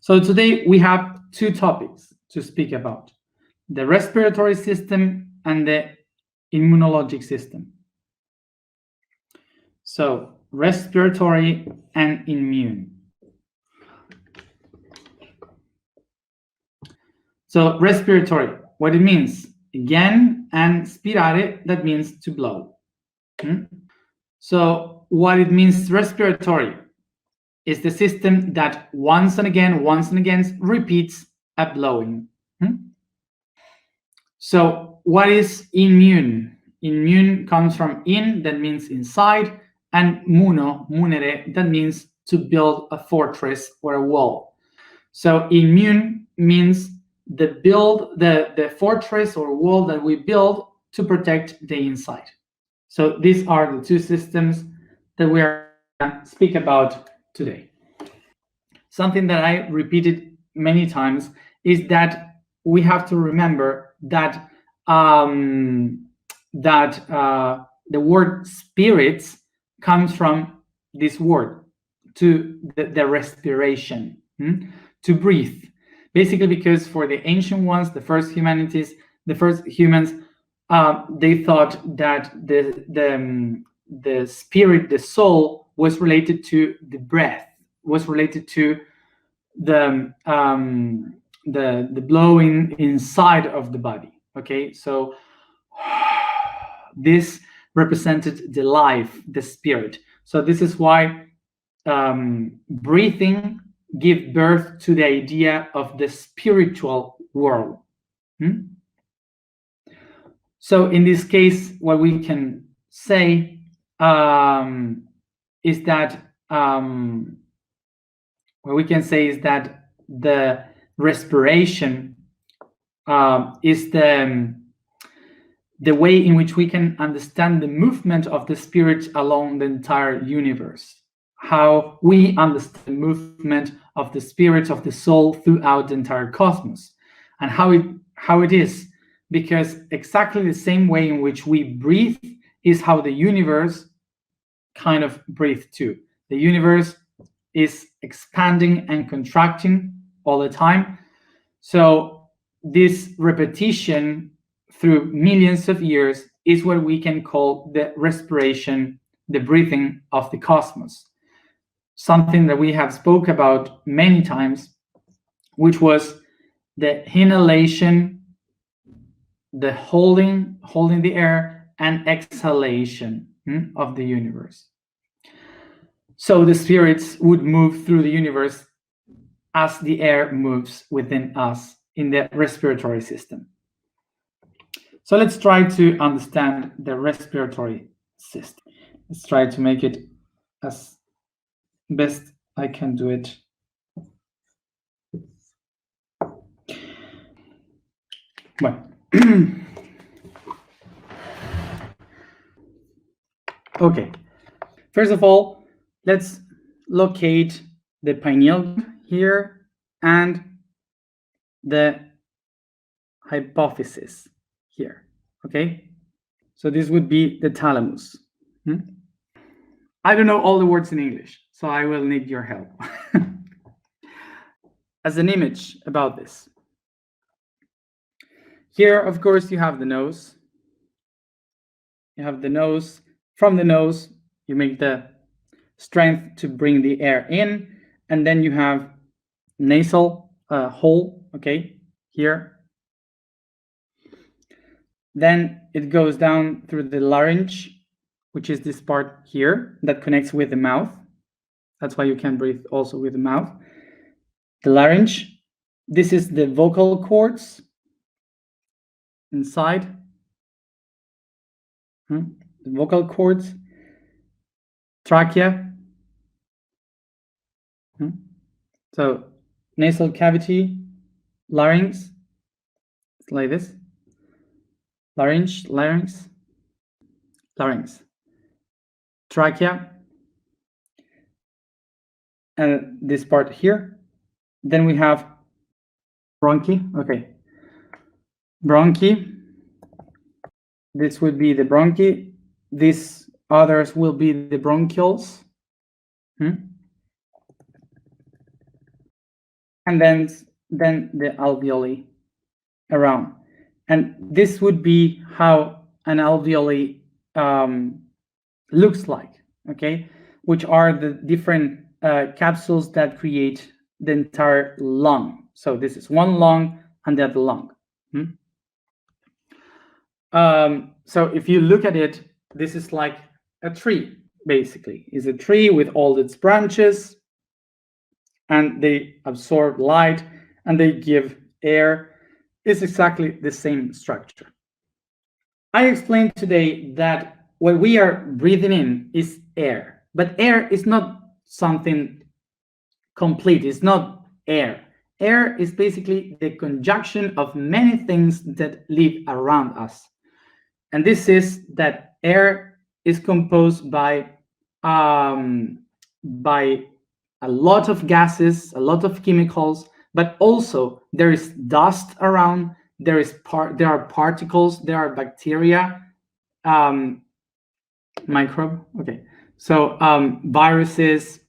So today we have two topics to speak about: the respiratory system and the immunologic system. So respiratory and immune. So respiratory, what it means, again, and spirare, that means to blow. So what it means respiratory is the system that once and again repeats a blowing. So what is immune? Immune comes from in, that means inside, and munere, that means to build a fortress or a wall. So immune means the fortress or wall that we build to protect the inside. So these are the two systems that we are going to speak about today. Something that I repeated many times is that we have to remember that the word spirits comes from this word, to the respiration, to breathe. Basically, because for the ancient ones, the first humans, they thought that the spirit, the soul, was related to the breath, was related to the blowing inside of the body. Okay, so this represented the life, the spirit. So this is why breathing give birth to the idea of the spiritual world. So in this case, what we can say is that the respiration is the way in which we can understand the movement of the spirit along the entire universe. How we understand the movement of the spirit of the soul throughout the entire cosmos, and how it is, because exactly the same way in which we breathe is how the universe kind of breathes too. The universe is expanding and contracting all the time. So this repetition through millions of years is what we can call the respiration, the breathing of the cosmos. Something that we have spoke about many times, which was the inhalation, the holding the air, and exhalation of the universe. So the spirits would move through the universe as the air moves within us in the respiratory system. So let's try to understand the respiratory system. Let's try to make it as best I can do it. Well, okay. First of all, let's locate the pineal here and the hypophysis here. Okay, so this would be the thalamus. I don't know all the words in English, so I will need your help. As an image about this, here, of course, you have the nose. You have the nose. From the nose, you make the strength to bring the air in, and then you have nasal hole, okay, here. Then it goes down through the laringe, which is this part here that connects with the mouth. That's why you can breathe also with the mouth. The larynx, this is the vocal cords inside. The vocal cords, trachea. So nasal cavity, larynx, it's like this. Larynx, trachea, and this part here. Then we have bronchi. Okay, bronchi. This would be the bronchi. These others will be the bronchioles. and then the alveoli around. And this would be how an alveoli looks like, okay? Which are the different capsules that create the entire lung. So this is one lung and the other lung. So if you look at it, this is like a tree, basically. It's a tree with all its branches, and they absorb light and they give air. It's exactly the same structure. I explained today that what we are breathing in is air, but air is not something complete. It's not air. Air is basically the conjunction of many things that live around us. And this is that air is composed by a lot of gases, a lot of chemicals, but also there is dust around, there are particles, there are bacteria, microbe, okay. So viruses,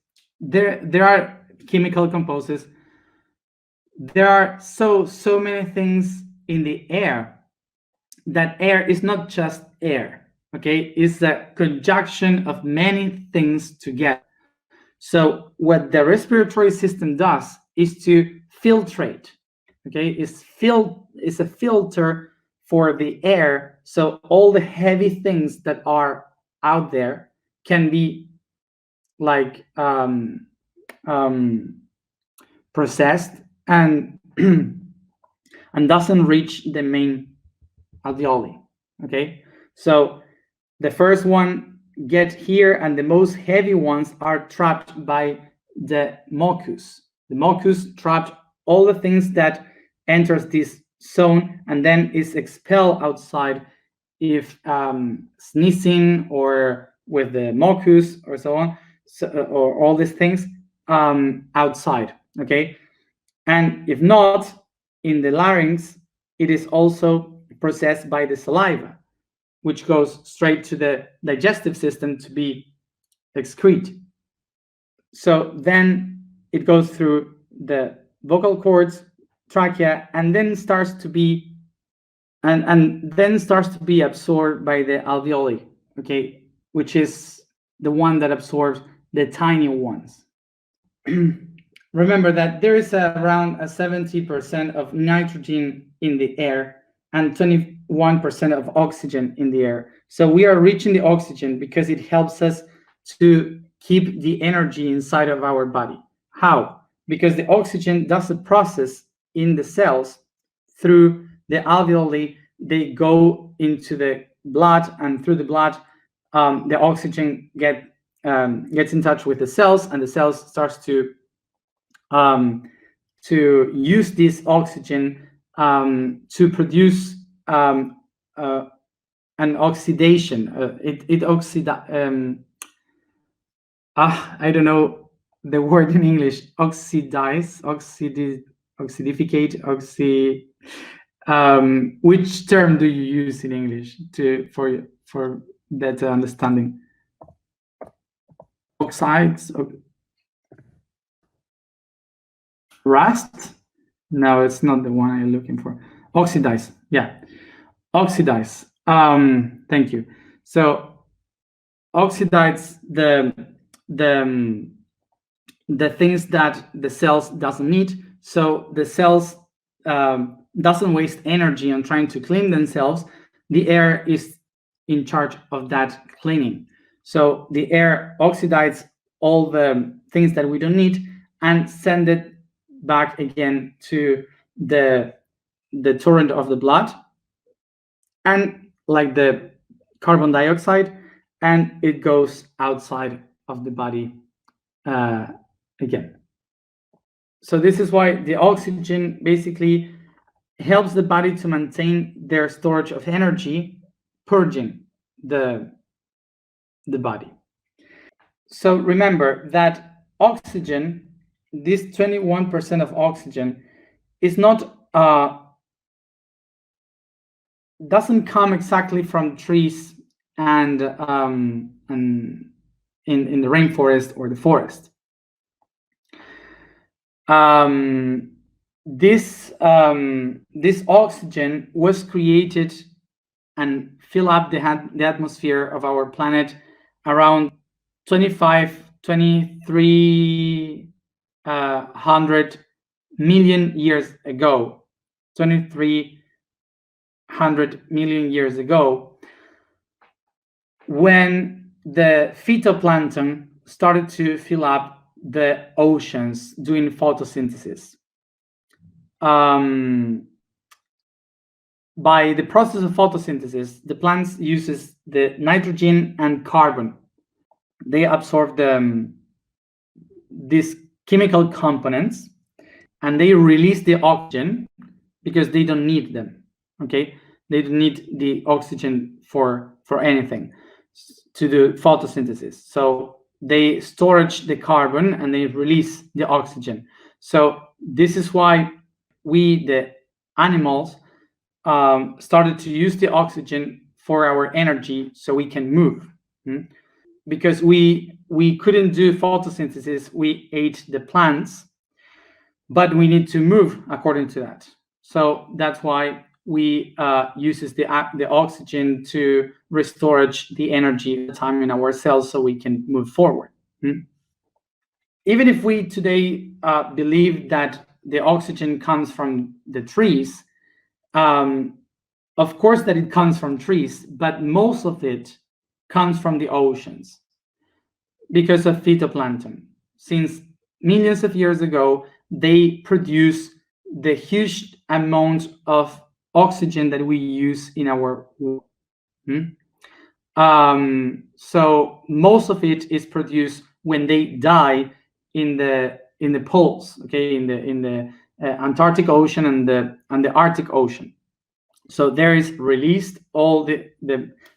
there are chemical composers. There are so many things in the air that air is not just air, okay? It's a conjunction of many things together. So what the respiratory system does is to filtrate, okay? It's a filter for the air, so all the heavy things that are out there can be like processed and and doesn't reach the main alveoli, okay? So the first one get here, and the most heavy ones are trapped by the mucus. The mucus trapped all the things that enters this zone and then is expelled outside if sneezing or with the mucus or so on, or all these things outside, okay? And if not, in the larynx, it is also processed by the saliva, which goes straight to the digestive system to be excreted. So then it goes through the vocal cords, trachea, and then starts to be absorbed by the alveoli, okay, which is the one that absorbs the tiny ones. Remember that there is around 70% of nitrogen in the air and 21% of oxygen in the air. So we are reaching the oxygen because it helps us to keep the energy inside of our body. How? Because the oxygen does a process in the cells through the alveoli. They go into the blood, and through the blood, the oxygen gets in touch with the cells, and the cells starts to use this oxygen to produce an oxidation. I don't know the word in English. Oxidificate. Which term do you use in English for that understanding? Oxides. Rust? No, it's not the one I'm looking for. Oxidize. Yeah, oxidize. Thank you. So oxidize the things that the cells doesn't need. So the cells doesn't waste energy on trying to clean themselves. The air is in charge of that cleaning. So the air oxidizes all the things that we don't need and send it back again to the torrent of the blood, and like the carbon dioxide, and it goes outside of the body again. So this is why the oxygen basically helps the body to maintain their storage of energy, purging the body. So remember that oxygen, this 21% of oxygen, is not doesn't come exactly from trees and in the rainforest or the forest. This oxygen was created and fill up the atmosphere of our planet around 2300 million years ago. 2300 million years ago, when the phytoplankton started to fill up the oceans doing photosynthesis. By the process of photosynthesis, the plants uses the nitrogen and carbon. They absorb these chemical components, and they release the oxygen because they don't need them. Okay, they don't need the oxygen for anything to do photosynthesis. So they storage the carbon and they release the oxygen. So this is why we, the animals, started to use the oxygen for our energy so we can move. Because we couldn't do photosynthesis, we ate the plants, but we need to move according to that. So that's why we uses the oxygen to restore the energy at the time in our cells so we can move forward. Even if we today believe that the oxygen comes from the trees, of course that it comes from trees, but most of it comes from the oceans because of phytoplankton. Since millions of years ago, they produce the huge amount of oxygen that we use in our world. So most of it is produced when they die in the poles, okay, in the Antarctic Ocean and the Arctic Ocean. So there is released all the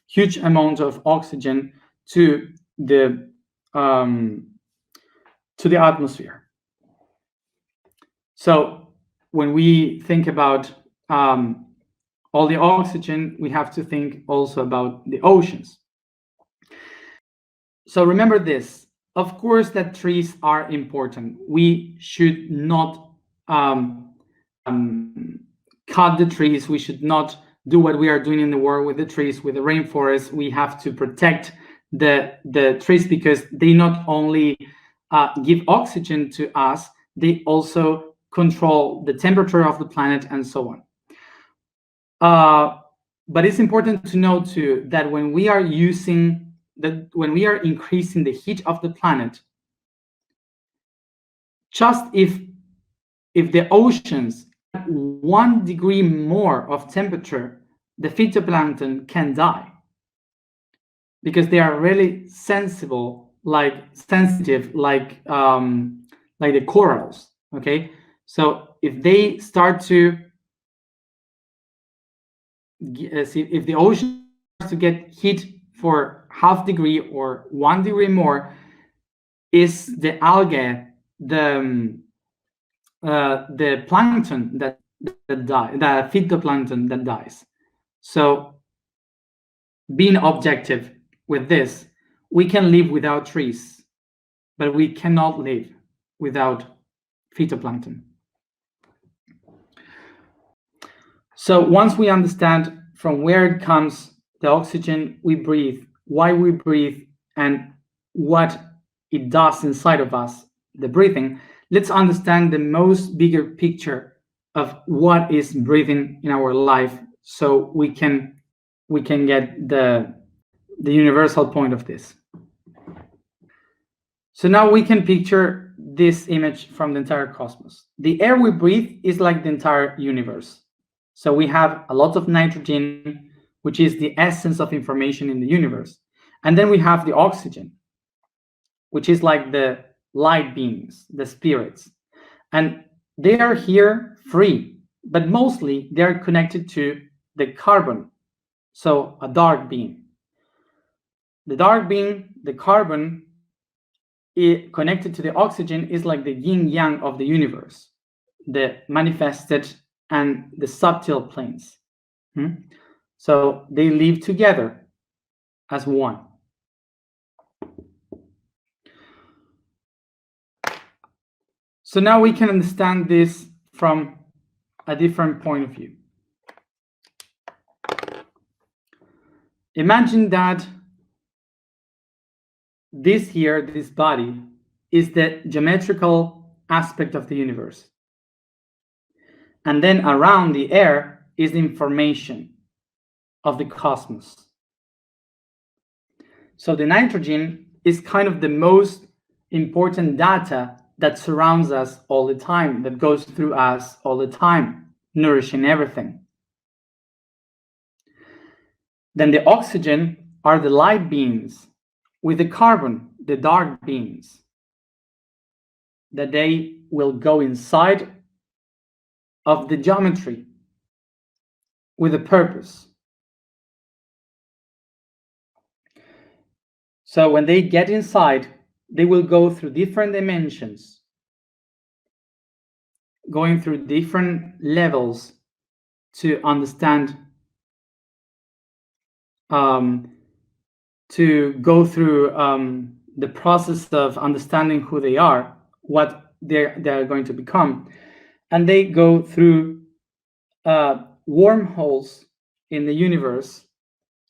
huge amount of oxygen to the atmosphere. So when we think about all the oxygen, we have to think also about the oceans. So remember this, of course, that trees are important. We should not cut the trees. We should not do what we are doing in the world with the trees, with the rainforest. We have to protect the trees because they not only give oxygen to us, they also control the temperature of the planet and so on. But it's important to know too that when we are increasing the heat of the planet, just if the oceans have 1 degree more of temperature, the phytoplankton can die because they are really sensitive, like the corals. Okay, so if they start to if the ocean starts to get heat for 0.5 degree or 1 degree more, is the algae, the plankton that die, the phytoplankton that dies. So being objective with this, we can live without trees, but we cannot live without phytoplankton. So once we understand from where it comes, the oxygen we breathe, why we breathe, and what it does inside of us, the breathing, let's understand the most bigger picture of what is breathing in our life, so we can get the universal point of this. So now we can picture this image from the entire cosmos. The air we breathe is like the entire universe. So we have a lot of nitrogen, which is the essence of information in the universe. And then we have the oxygen, which is like the light beings, the spirits. And they are here free, but mostly they are connected to the carbon, so a dark being. The dark being, the carbon, connected to the oxygen, is like the yin-yang of the universe, the manifested and the subtle planes. So they live together as one. So now we can understand this from a different point of view. Imagine that this here, this body, is the geometrical aspect of the universe. And then around the air is the information of the cosmos. So the nitrogen is kind of the most important data that surrounds us all the time, that goes through us all the time, nourishing everything. Then the oxygen are the light beams, with the carbon, the dark beams, that they will go inside of the geometry with a purpose. So when they get inside, they will go through different dimensions, going through different levels to understand, to go through the process of understanding who they are, what they're going to become. And they go through wormholes in the universe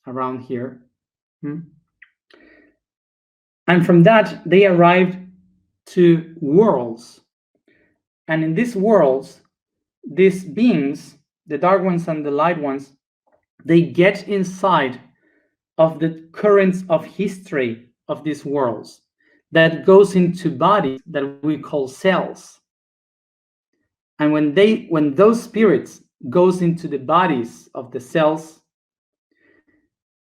around here. And from that, they arrived to worlds. And in these worlds, these beings, the dark ones and the light ones, they get inside of the currents of history of these worlds that goes into bodies that we call cells. And when those spirits goes into the bodies of the cells,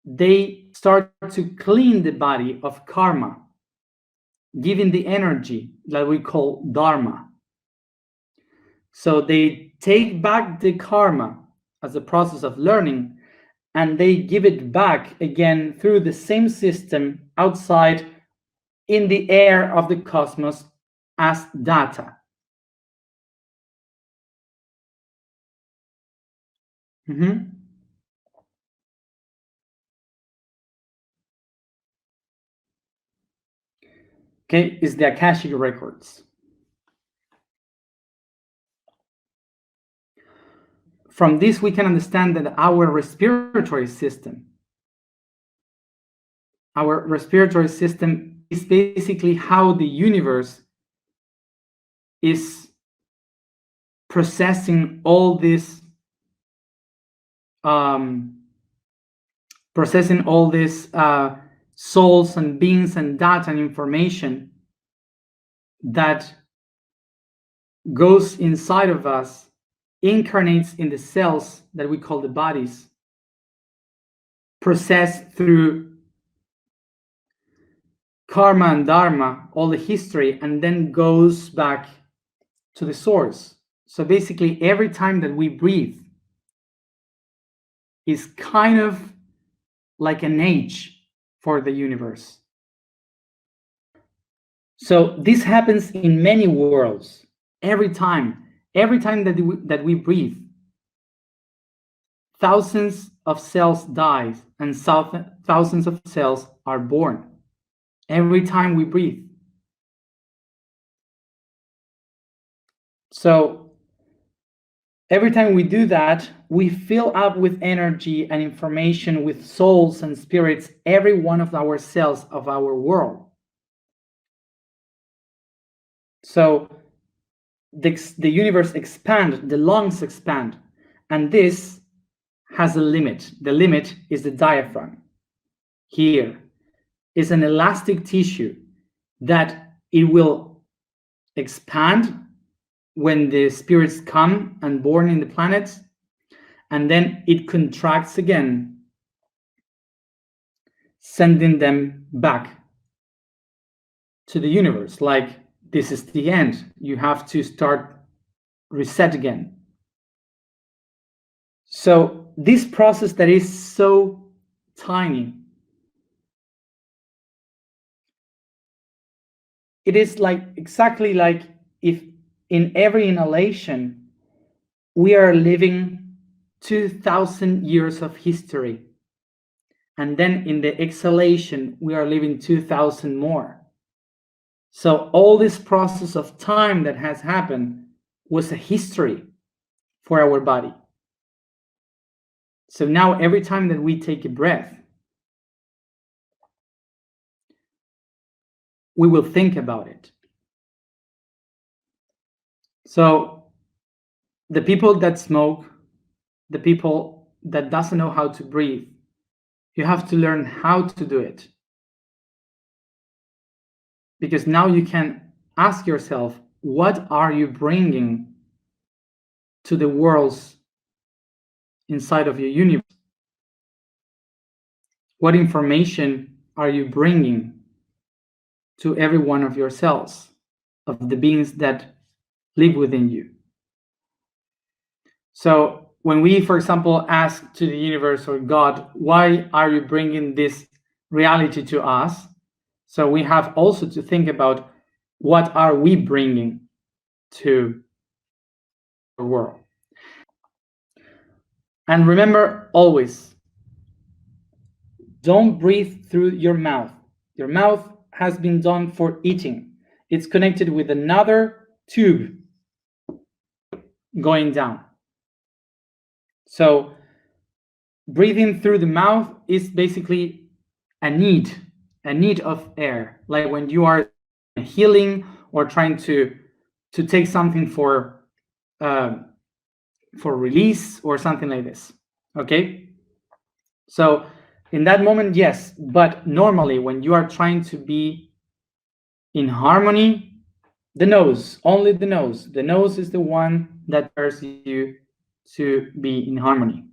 they start to clean the body of karma, giving the energy that we call dharma. So they take back the karma as a process of learning, and they give it back again through the same system outside in the air of the cosmos as data. Okay, is the Akashic records. From this, we can understand that our respiratory system is basically how the universe is processing all this souls and beings and data and information that goes inside of us, incarnates in the cells that we call the bodies, processed through karma and dharma, all the history, and then goes back to the source. So basically, every time that we breathe is kind of like an age for the universe. So this happens in many worlds. Every time that we breathe, thousands of cells die and thousands of cells are born. Every time we breathe. So every time we do that, we fill up with energy and information, with souls and spirits, every one of our cells of our world. So the universe expands, the lungs expand, and this has a limit. The limit is the diaphragm. Here is an elastic tissue that it will expand when the spirits come and born in the planets, and then it contracts again, sending them back to the universe. Like, this is the end. You have to start reset again. So this process that is so tiny, it is like exactly like if in every inhalation we are living 2,000 years of history, and then in the exhalation we are living 2,000 more. So all this process of time that has happened was a history for our body. So now every time that we take a breath, we will think about it. So the people that smoke, the people that doesn't know how to breathe, you have to learn how to do it. Because now you can ask yourself, what are you bringing to the worlds inside of your universe? What information are you bringing to every one of your cells, of the beings that live within you? So when we, for example, ask to the universe or God, why are you bringing this reality to us? So we have also to think about, what are we bringing to the world? And remember always, don't breathe through your mouth. Your mouth has been done for eating. It's connected with another tube going down. So breathing through the mouth is basically a need of air, like when you are healing or trying to take something for release or something like this. Okay, so in that moment, yes, but normally when you are trying to be in harmony, the nose, only the nose is the one that prepares you to be in harmony.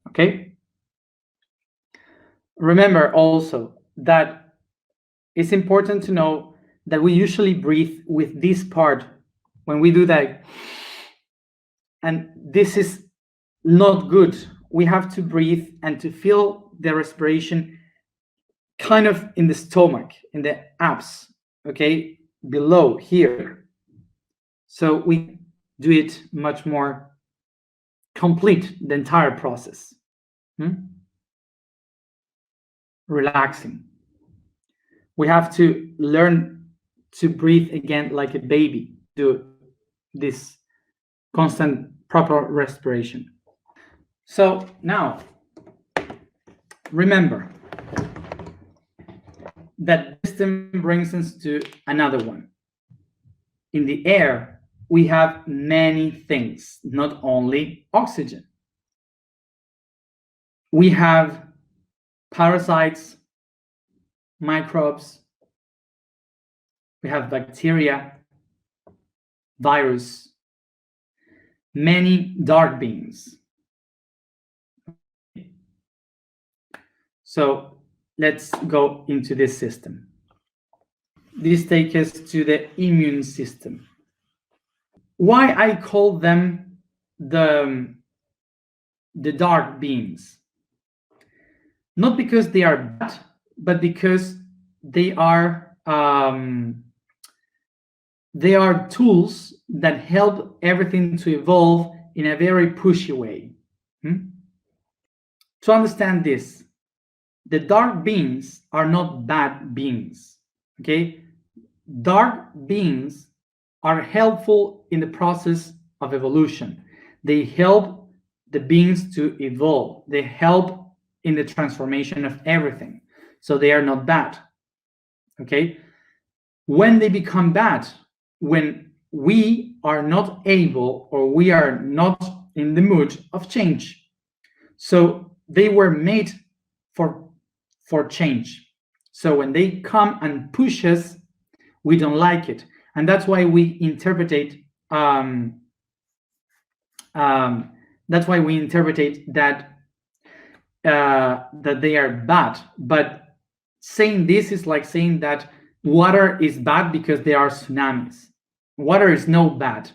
Okay, remember also that it's important to know that we usually breathe with this part when we do that, and this is not good. We have to breathe and to feel the respiration kind of in the stomach, in the abs, okay, below here. So we do it much more complete, the entire process. Relaxing. We have to learn to breathe again like a baby, do this constant proper respiration. So now remember that system brings us to another one. In the air, we have many things, not only oxygen. We have parasites, microbes, we have bacteria, virus, many dark beings. So let's go into this system. This takes us to the immune system. Why I call them the dark beings? Not because they are bad, but because they are tools that help everything to evolve in a very pushy way. To understand this, the dark beings are not bad beings. Okay, dark beings are helpful in the process of evolution. They help the beings to evolve. They help in the transformation of everything. So they are not bad. Okay, when they become bad, when we are not able or we are not in the mood of change. So they were made for change. So when they come and push us, we don't like it, and that's why we interpret that they are bad. But saying this is like saying that water is bad because there are tsunamis. Water is no bad.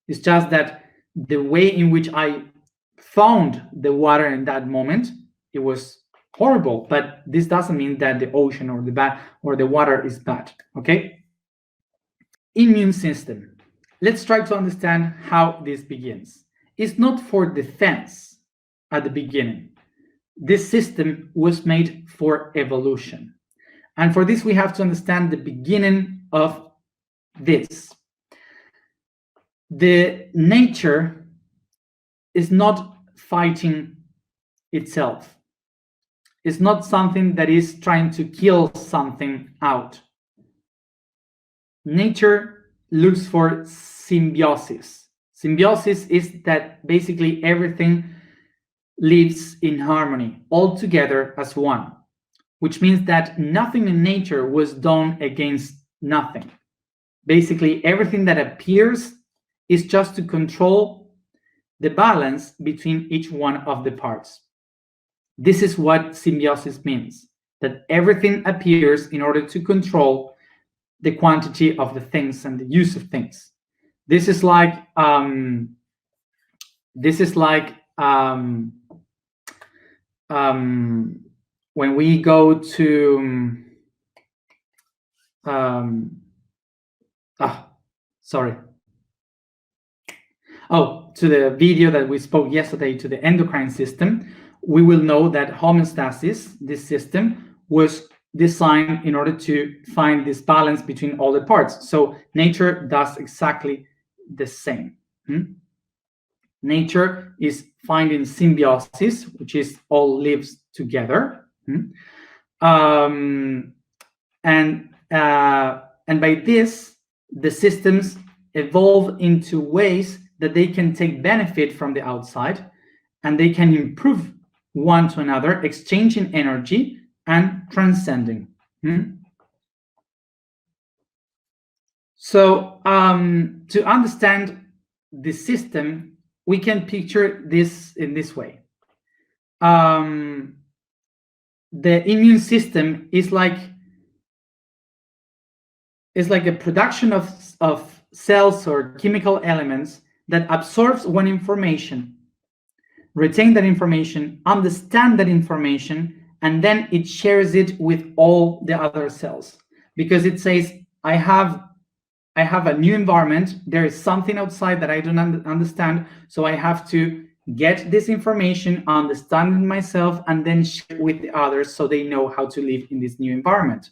It's just that the way in which I found the water in that moment, it was horrible. But this doesn't mean that the ocean or the water is bad. Okay? Immune system. Let's try to understand how this begins. It's not for defense at the beginning. This system was made for evolution. And for this, we have to understand the beginning of this. The nature is not fighting itself. It's not something that is trying to kill something out. Nature looks for symbiosis. Symbiosis is that basically everything lives in harmony, all together as one, which means that nothing in nature was done against nothing. Basically, everything that appears is just to control the balance between each one of the parts. This is what symbiosis means, that everything appears in order to control the quantity of the things and the use of things. This is like when we go to to the video that we spoke yesterday, to the endocrine system, we will know that homeostasis, this system, was designed in order to find this balance between all the parts. So nature does exactly the same. Nature is finding symbiosis, which is all lives together. And by this, the systems evolve into ways that they can take benefit from the outside, and they can improve one to another, exchanging energy and transcending. So to understand the system, we can picture this in this way. The immune system is like a production of cells or chemical elements that absorbs one information, retain that information, understand that information, and then it shares it with all the other cells, because it says, I have a new environment, there is something outside that I don't understand, so I have to get this information, understand it myself, and then share it with the others so they know how to live in this new environment.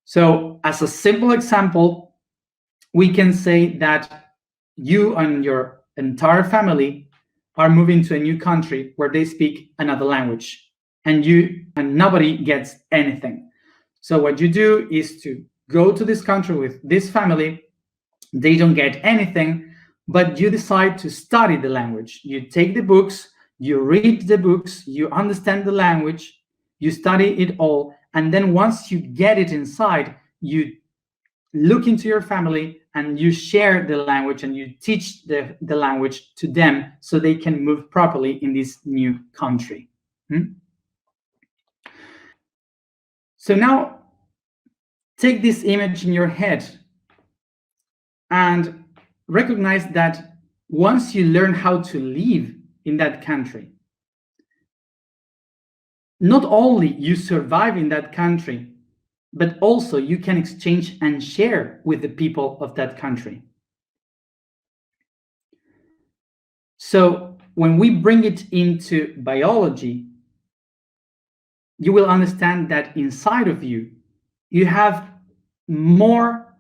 So as a simple example, we can say that you and your entire family are moving to a new country where they speak another language, and nobody gets anything. So what you do is to go to this country with this family. They don't get anything, but you decide to study the language. You take the books, you read the books, you understand the language, you study it all, and then once you get it inside, you look into your family and you share the language and you teach the language to them so they can move properly in this new country. So now take this image in your head and recognize that once you learn how to live in that country, not only you survive in that country, but also you can exchange and share with the people of that country. So when we bring it into biology, you will understand that inside of you, you have more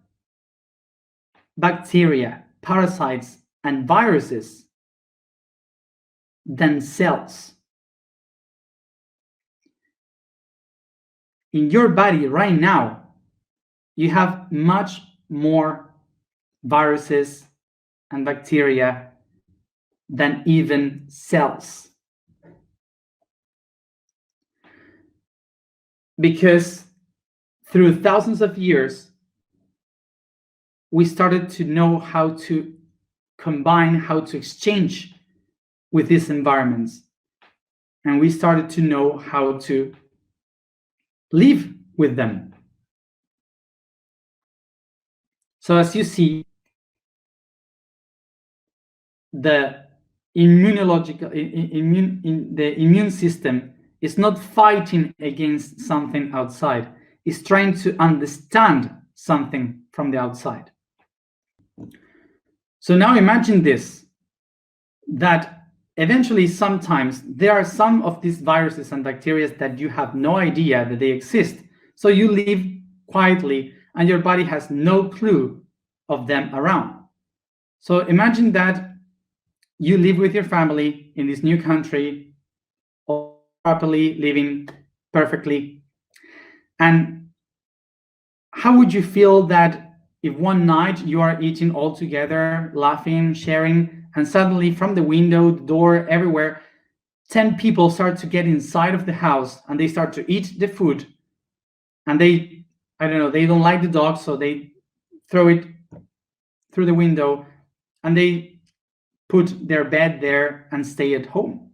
bacteria, parasites, and viruses than cells. In your body right now, you have much more viruses and bacteria than even cells. Because through thousands of years, we started to know how to combine, how to exchange with these environments. And we started to know how to live with them. So as you see, the immune system is not fighting against something outside. It's trying to understand something from the outside. So now imagine this, that eventually sometimes there are some of these viruses and bacteria that you have no idea that they exist. So you live quietly and your body has no clue of them around. So imagine that you live with your family in this new country, all properly, living perfectly. And how would you feel that if one night you are eating all together, laughing, sharing, and suddenly from the window, the door, everywhere, 10 people start to get inside of the house and they start to eat the food, and they, I don't know, they don't like the dog, so they throw it through the window and they put their bed there and stay at home,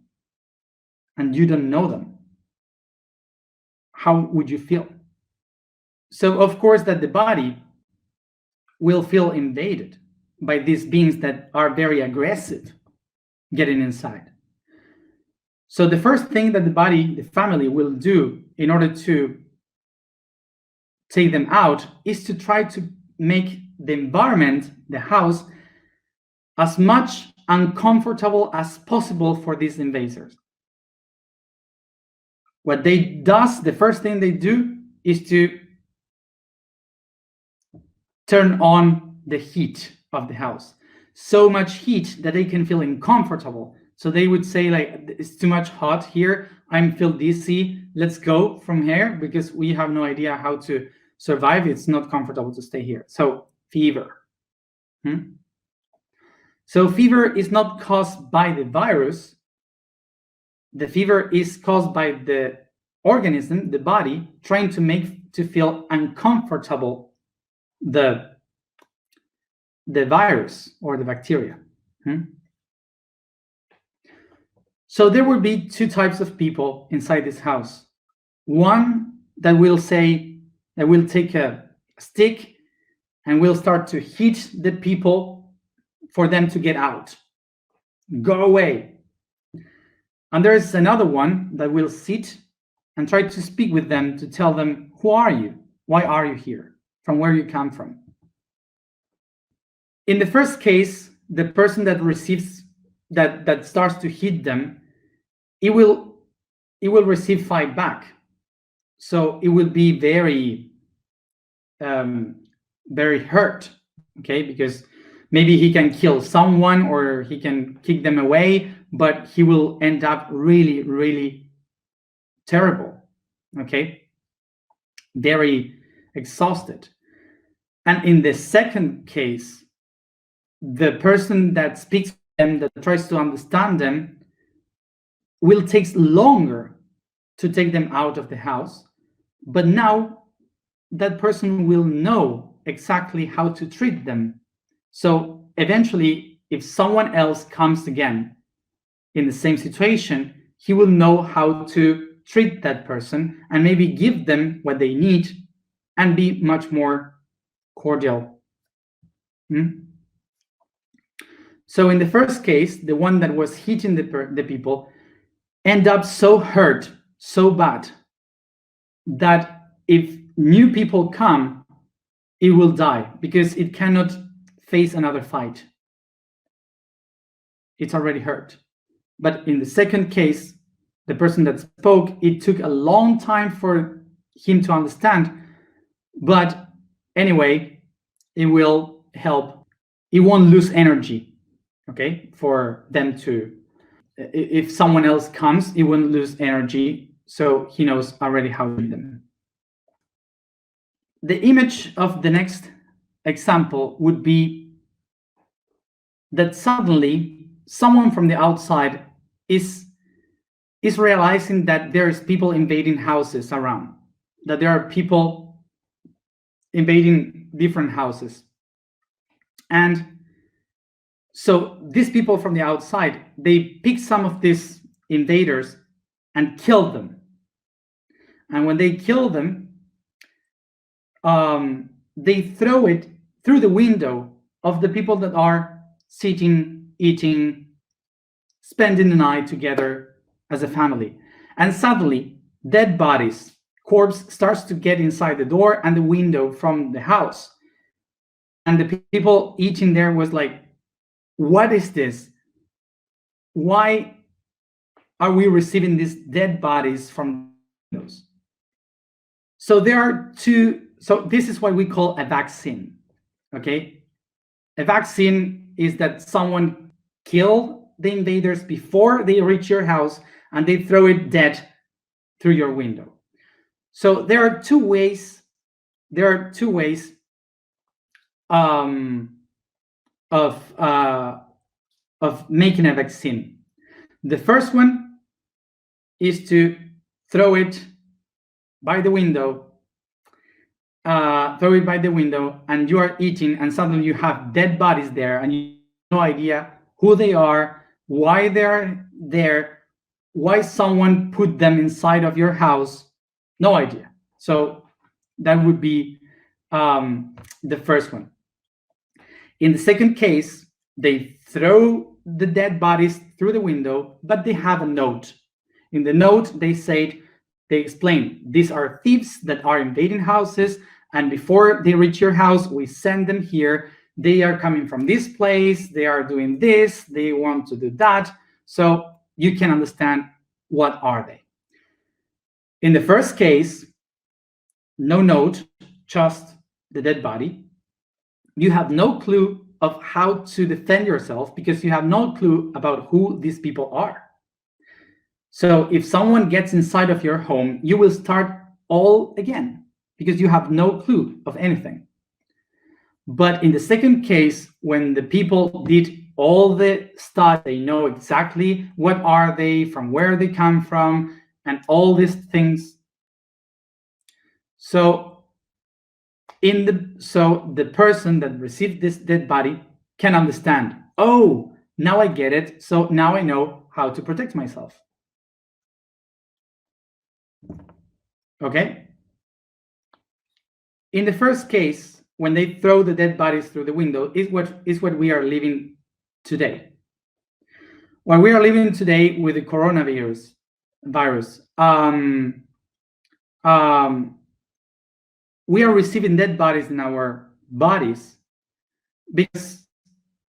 and you don't know them. How would you feel? So of course that the body will feel invaded by these beings that are very aggressive getting inside. So the first thing that the body, the family, will do in order to take them out is to try to make the environment, the house, as much uncomfortable as possible for these invaders. What they does, the first thing they do is to turn on the heat of the house. So much heat that they can feel uncomfortable. So they would say, like, it's too much hot here, I feel dizzy, let's go from here because we have no idea how to survive. It's not comfortable to stay here. So fever. So fever is not caused by the virus. The fever is caused by the organism, the body, trying to make to feel uncomfortable the virus or the bacteria. So there will be two types of people inside this house. One that will say, that will take a stick and will start to hit the people for them to get out. Go away. And there is another one that will sit and try to speak with them to tell them, who are you? Why are you here? From where you come from? In the first case, the person that receives, that starts to hit them, it will receive fight back. So it will be very, very hurt, okay? Because maybe he can kill someone or he can kick them away, but he will end up really, really terrible, okay? Very exhausted. And in the second case, the person that speaks to them, that tries to understand them, will take longer to take them out of the house. But now that person will know exactly how to treat them. So eventually, if someone else comes again in the same situation, he will know how to treat that person and maybe give them what they need and be much more cordial. So in the first case, the one that was hitting the people end up so hurt, so bad, that if new people come, it will die because it cannot face another fight. It's already hurt. But in the second case, the person that spoke, it took a long time for him to understand. But anyway, it will help. It won't lose energy, okay, for them to, if someone else comes, it won't lose energy. So he knows already how to do them. The image of the next example would be that suddenly someone from the outside is realizing that there's people invading houses around, that there are people invading different houses. And so these people from the outside, they pick some of these invaders and kill them. And when they kill them, they throw it through the window of the people that are sitting, eating, spending the night together as a family. And suddenly, dead bodies, corpse starts to get inside the door and the window from the house. And the people eating there was like, what is this? Why are we receiving these dead bodies from windows? So there are two so this is what we call a vaccine. Okay, a vaccine is that someone killed the invaders before they reach your house and they throw it dead through your window. So there are two ways. Of making a vaccine. The first one is to throw it by the window. And you are eating, and suddenly you have dead bodies there, and you have no idea who they are, why they're there, why someone put them inside of your house. No idea. So that would be the first one. In the second case, they throw the dead bodies through the window, but they have a note. In the note, they explain, these are thieves that are invading houses, and before they reach your house, we send them here. They are coming from this place, they are doing this, they want to do that. So you can understand what are they. In the first case, no note, just the dead body. You have no clue of how to defend yourself because you have no clue about who these people are. So if someone gets inside of your home, you will start all again because you have no clue of anything. But in the second case, when the people did all the stuff, they know exactly what are they, from where they come from, and all these things. So the person that received this dead body can understand, oh, now I get it. So now I know how to protect myself. Okay. In the first case, when they throw the dead bodies through the window, is what we are living today. What we are living today with the coronavirus, we are receiving dead bodies in our bodies because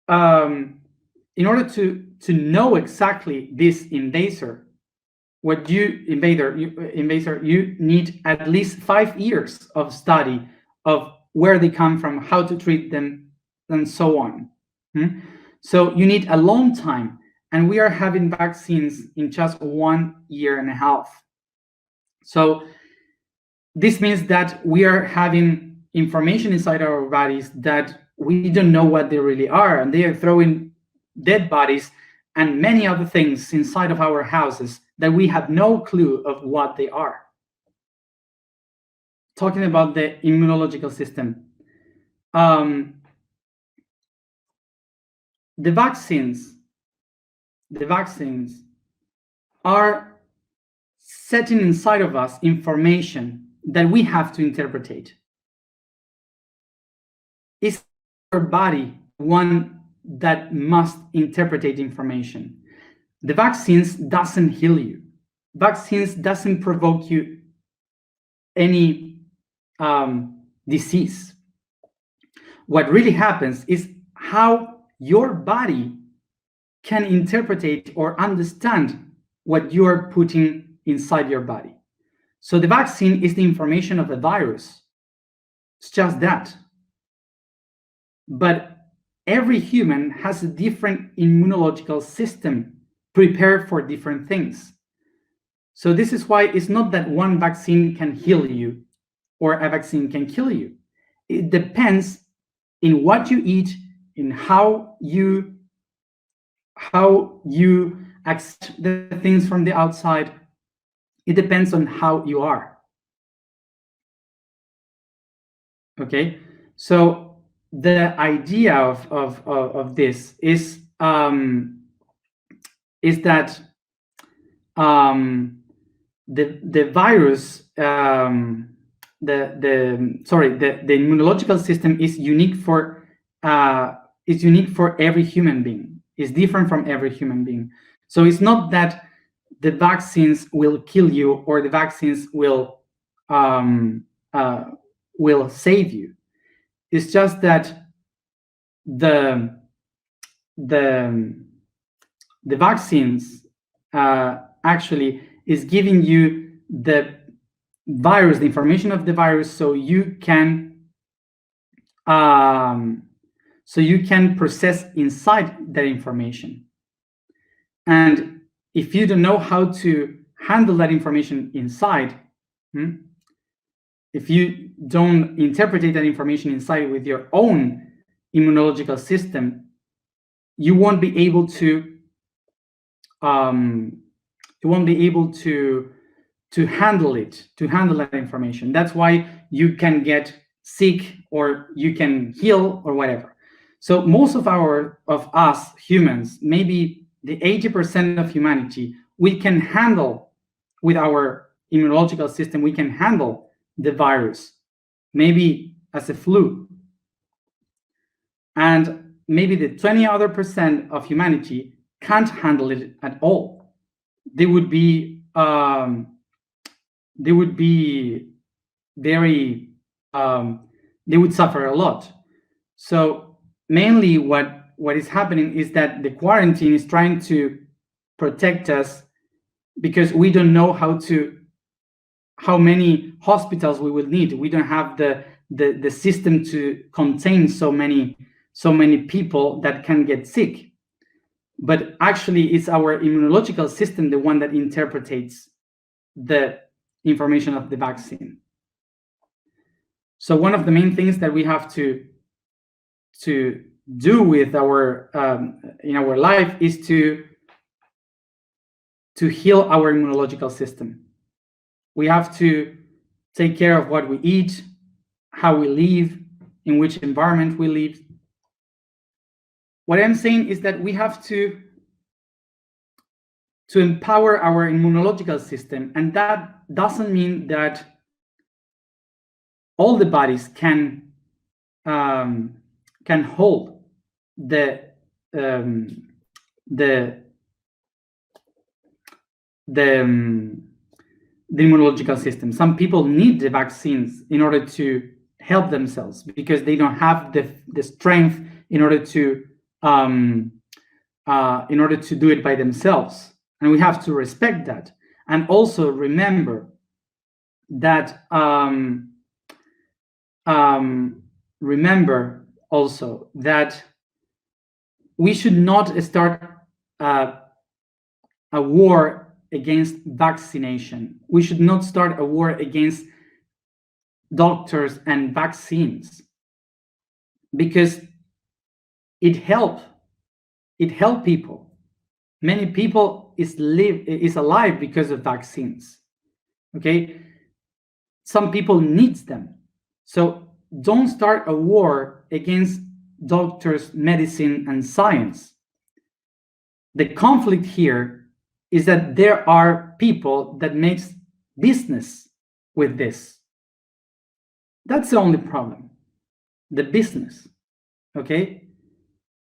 in order to know exactly this invader, you need at least 5 years of study of where they come from, how to treat them, and so on. So you need a long time, and we are having vaccines in just 1.5 years. So this means that we are having information inside our bodies that we don't know what they really are, and they are throwing dead bodies and many other things inside of our houses that we have no clue of what they are. Talking about the immunological system, the vaccines are setting inside of us information that we have to interpret. Is our body one that must interpret information? The vaccines doesn't heal you. Vaccines doesn't provoke you any disease. What really happens is how your body can interpret or understand what you are putting inside your body. So the vaccine is the information of the virus. It's just that. But every human has a different immunological system prepared for different things. So this is why it's not that one vaccine can heal you or a vaccine can kill you. It depends in what you eat, in how you accept the things from the outside. It depends on how you are. Okay, so the idea of this is that the virus, the immunological system is unique for every human being. It's different from every human being. So it's not that the vaccines will kill you or the vaccines will save you. It's just that the vaccines actually is giving you the virus, the information of the virus, so you can process inside that information. And if you don't know how to handle that information inside, if you don't interpret that information inside with your own immunological system, you won't be able to handle that information. That's why you can get sick or you can heal or whatever. So most of us humans, maybe the 80% of humanity, we can handle with our immunological system, we can handle the virus, maybe as a flu. And maybe the 20% of humanity can't handle it at all. They would be very, they would suffer a lot. So mainly what is happening is that the quarantine is trying to protect us, because we don't know how many hospitals we will need. We don't have the system to contain so many people that can get sick. But actually, it's our immunological system, the one that interprets the information of the vaccine. So one of the main things that we have to do with our in our life is to heal our immunological system. We have to take care of what we eat, how we live, in which environment we live. What I'm saying is that we have to empower our immunological system, and that doesn't mean that all the bodies can hold the immunological system. Some people need the vaccines in order to help themselves, because they don't have the strength in order to do it by themselves. And we have to respect that, and also remember that we should not start a war against vaccination. We should not start a war against doctors and vaccines, because it helped people. Many people is alive because of vaccines. Okay, some people needs them. So don't start a war against doctors, medicine, and science. The conflict here is that there are people that makes business with this. That's the only problem, the business. Okay,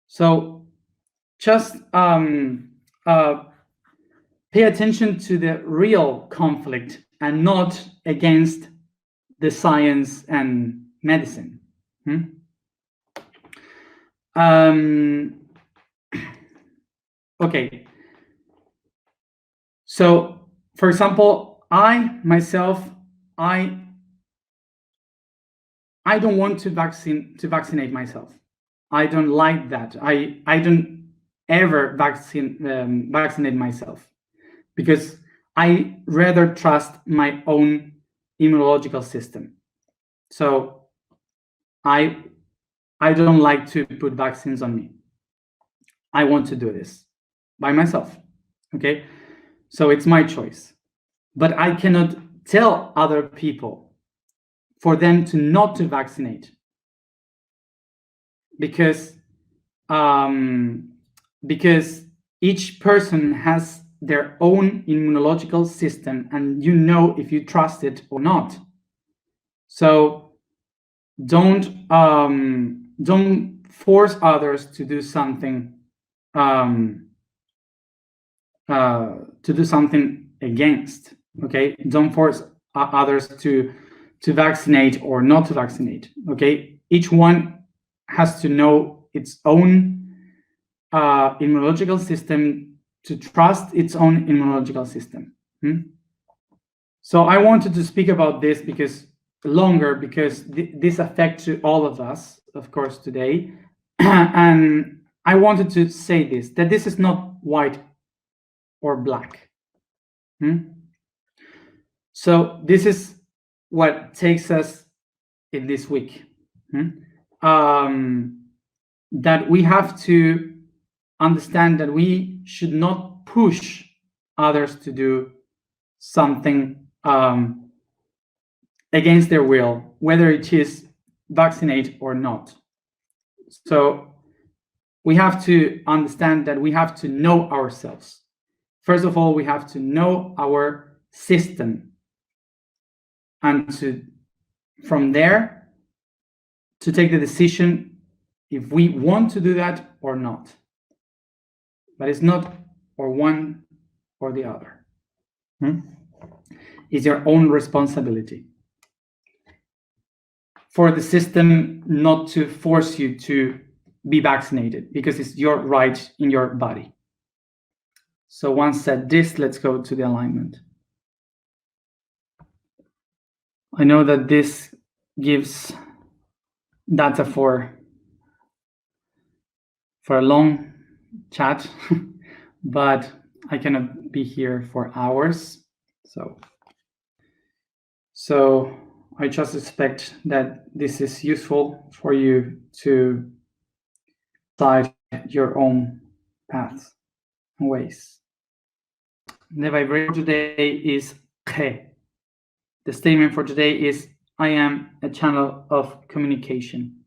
so just pay attention to the real conflict and not against the science and medicine. Okay, so for example, I don't want to vaccinate myself. I don't like that. I don't ever vaccinate myself, because I rather trust my own immunological system. So I don't like to put vaccines on me. I want to do this by myself. Okay, so it's my choice, but I cannot tell other people for them to not to vaccinate, because each person has their own immunological system, and you know if you trust it or not. So don't force others to do something against. Okay, don't force others to vaccinate or not to vaccinate. Okay, each one has to know its own immunological system, to trust its own immunological system. So I wanted to speak about this because this affects all of us, of course, today. And I wanted to say this, that this is not white or black. So this is what takes us in this week. That we have to understand that we should not push others to do something against their will, whether it is vaccinate or not. So we have to understand that we have to know ourselves. First of all, we have to know our system, and from there to take the decision if we want to do that or not. But it's not or one or the other. It's your own responsibility for the system not to force you to be vaccinated, because it's your right in your body. So once said this, let's go to the alignment. I know that this gives data for a long chat, but I cannot be here for hours. So I just expect that this is useful for you to decide your own paths and ways. The vibration today is Khe. The statement for today is, I am a channel of communication.